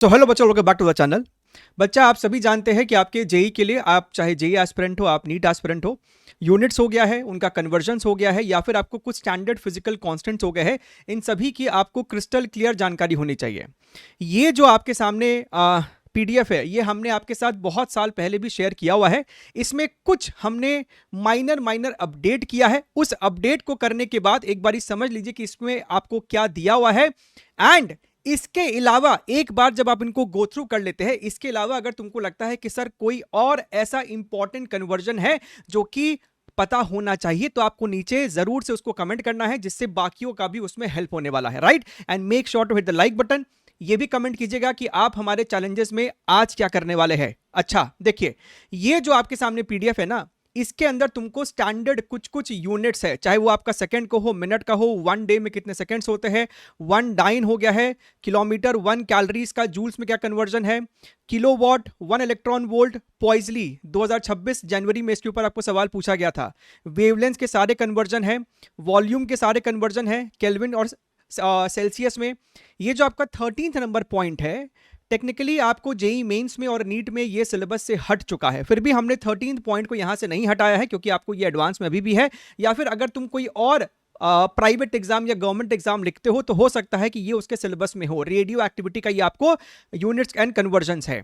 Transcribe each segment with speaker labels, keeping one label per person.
Speaker 1: तो हेलो बच्चों, welcome back to the channel. बच्चा, आप सभी जानते हैं कि आपके जेई के लिए, आप चाहे जेई एस्पिरेंट हो, आप नीट एस्पिरेंट हो, यूनिट्स हो गया है, उनका कन्वर्जन्स हो गया है, या फिर आपको कुछ स्टैंडर्ड फिजिकल कांस्टेंट्स हो गए हैं, इन सभी की आपको क्रिस्टल क्लियर जानकारी होनी चाहिए। ये जो आपके सामने पीडीएफ है, ये हमने आपके साथ बहुत साल पहले भी शेयर किया हुआ है। इसमें कुछ हमने माइनर अपडेट किया है। उस अपडेट को करने के बाद एक बारी समझ लीजिए कि इसमें आपको क्या दिया हुआ है। एंड इसके अलावा एक बार जब आप इनको गो थ्रू कर लेते हैं, इसके अलावा अगर तुमको लगता है कि सर कोई और ऐसा इंपॉर्टेंट कन्वर्जन है जो कि पता होना चाहिए, तो आपको नीचे जरूर से उसको कमेंट करना है, जिससे बाकियों का भी उसमें हेल्प होने वाला है। Right? And make sure to hit the like button. ये भी कमेंट कीजिएगा कि आप हमारे चैलेंजेस में आज क्या करने वाले हैं। अच्छा देखिए, ये जो आपके सामने पीडीएफ है ना, इसके अंदर तुमको स्टैंडर्ड कुछ कुछ यूनिट्स है, चाहे वो आपका सेकंड को हो, मिनट का हो, 1 डे में कितने सेकंड्स होते हैं, 1 डाइन हो गया है, किलोमीटर 1 कैलोरीज का जूल्स में क्या कन्वर्जन है, किलोवाट 1 इलेक्ट्रॉन वोल्ट, पॉइजली 2026 जनवरी में इसके ऊपर आपको सवाल पूछा गया था। वेवलेंथ के सारे कन्वर्जन है, वॉल्यूम के सारे कन्वर्जन है, केल्विन और सेल्सियस में। ये जो आपका 13th नंबर पॉइंट है, टेक्निकली आपको जेई मेंस में और नीट में ये सिलेबस से हट चुका है, फिर भी हमने 13th पॉइंट को यहां से नहीं हटाया है, क्योंकि आपको ये एडवांस में अभी भी है। या फिर अगर तुम कोई और प्राइवेट एग्जाम या गवर्नमेंट एग्जाम लिखते हो, तो हो सकता है कि ये उसके सिलेबस में हो। रेडियो एक्टिविटी का ये आपको यूनिट्स एंड कन्वर्जन्स है।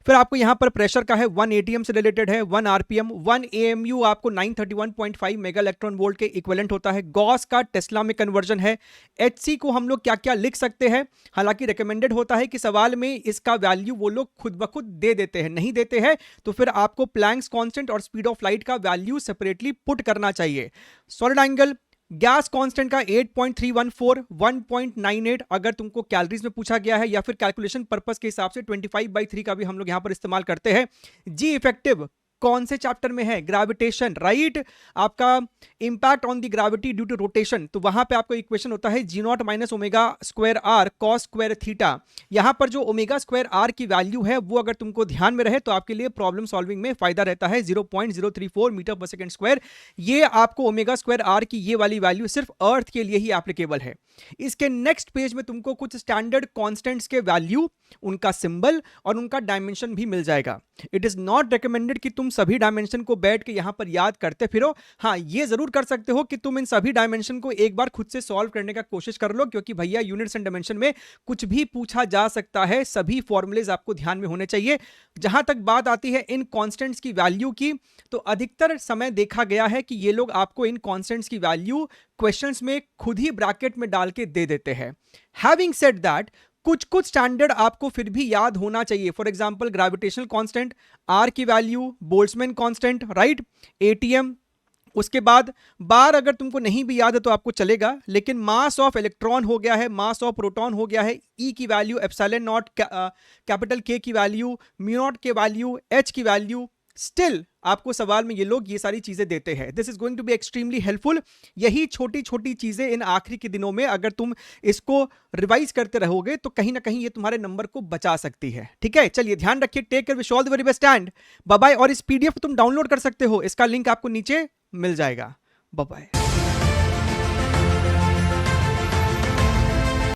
Speaker 1: फिर आपको यहां पर प्रेशर का है, 1 एटीएम से रिलेटेड है, 1 आरपीएम, 1 एएमयू आपको 931.5 मेगा इलेक्ट्रॉन वोल्ट के इक्विवेलेंट होता है। गॉस का टेस्ला में कन्वर्जन है। एचसी को हम लोग क्या क्या लिख सकते हैं, हालांकि रिकमेंडेड होता है कि सवाल में इसका वैल्यू वो लोग खुद ब खुद दे देते हैं, नहीं देते हैं तो फिर आपको प्लैंक्स कांस्टेंट और स्पीड ऑफ लाइट का वैल्यू सेपरेटली पुट करना चाहिए। सॉलिड एंगल, गैस कांस्टेंट का 8.314, 1.98 अगर तुमको कैलोरीज में पूछा गया है, या फिर कैलकुलेशन पर्पस के हिसाब से 25/3 का भी हम लोग यहां पर इस्तेमाल करते हैं। जी इफेक्टिव कौन से चैप्टर में है? ग्रेविटेशन। राइट? आपका impact on the gravity due to rotation, तो वहां पे आपको इक्वेशन होता है G0 minus omega square r cos square theta. यहां पर जो ओमेगा स्क्वायर आर की वैल्यू है, वो अगर तुमको ध्यान में रहे तो आपके लिए प्रॉब्लम सॉल्विंग में फायदा रहता है, 0.034 मीटर पर सेकंड स्क्वायर। ये आपको ओमेगा स्क्वायर आर की ये वाली वैल्यू सिर्फ अर्थ के लिए ही एप्लीकेबल है। इसके नेक्स्ट पेज में तुमको कुछ स्टैंडर्ड कॉन्स्टेंट्स के वैल्यू, उनका सिंबल और उनका डायमेंशन भी मिल जाएगा। इट इज नॉट रिकमेंडेड कि तुम सभी डायमेंशन को बैठ के यहां पर याद करते फिरो। हाँ, ये जरूर कर सकते हो कि तुम इन सभी डायमेंशन को एक बार खुद से सॉल्व करने का कोशिश कर लो, क्योंकि भैया यूनिट्स एंड डायमेंशन में कुछ भी पूछा जा सकता है। सभी फॉर्मूलेज आपको ध्यान में होने चाहिए। जहां तक बात आती है इन कॉन्स्टेंट्स की वैल्यू की, तो अधिकतर समय देखा गया है कि ये लोग आपको इन कॉन्स्टेंट्स की वैल्यू क्वेश्चंस में खुद ही ब्रैकेट में डाल के दे देते हैं। हैविंग सेड दैट, कुछ कुछ स्टैंडर्ड आपको फिर भी याद होना चाहिए। For example gravitational constant, R की value, Boltzmann constant, right, ATM. उसके बाद बार अगर तुमको नहीं भी याद है तो आपको चलेगा, लेकिन मास ऑफ इलेक्ट्रॉन हो गया है, मास ऑफ प्रोटॉन हो गया है, ई की वैल्यू, एप्सिलॉन नॉट, कैपिटल के की वैल्यू, म्यू नॉट के वैल्यू, एच की वैल्यू, स्टिल आपको सवाल में ये लोग ये सारी चीजें देते हैं। This is going to be extremely helpful. यही छोटी छोटी चीजें इन आखिरी के दिनों में अगर तुम इसको रिवाइज करते रहोगे, तो कहीं ना कहीं ये तुम्हारे नंबर को बचा सकती है। ठीक है, चलिए ध्यान रखिए। Take care, wish all the very best and bye bye. और इस पीडीएफ को तुम डाउनलोड कर सकते हो, इसका लिंक आपको नीचे मिल जाएगा। Bye bye.